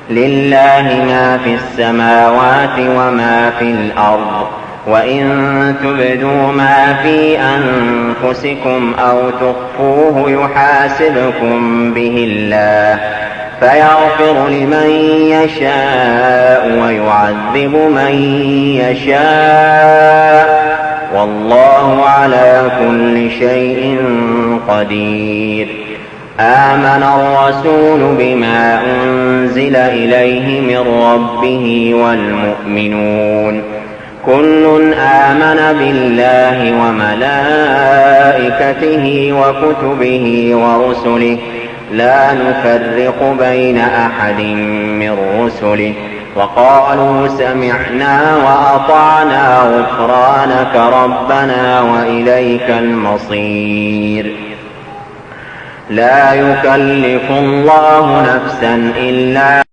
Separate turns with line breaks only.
لله ما في السماوات وما في الأرض، وإن تبدوا ما في أنفسكم أو تخفوه يحاسبكم به الله فيغفر لمن يشاء ويعذب من يشاء، والله على كل شيء قدير. آمن الرسول بما أنزل إليه من ربه والمؤمنون كل آمن بالله وملائكته وكتبه ورسله لا نفرق بين أحد من رسله، وقالوا سمعنا وأطعنا غفرانك ربنا وإليك المصير. لا يكلف الله نفسا إلا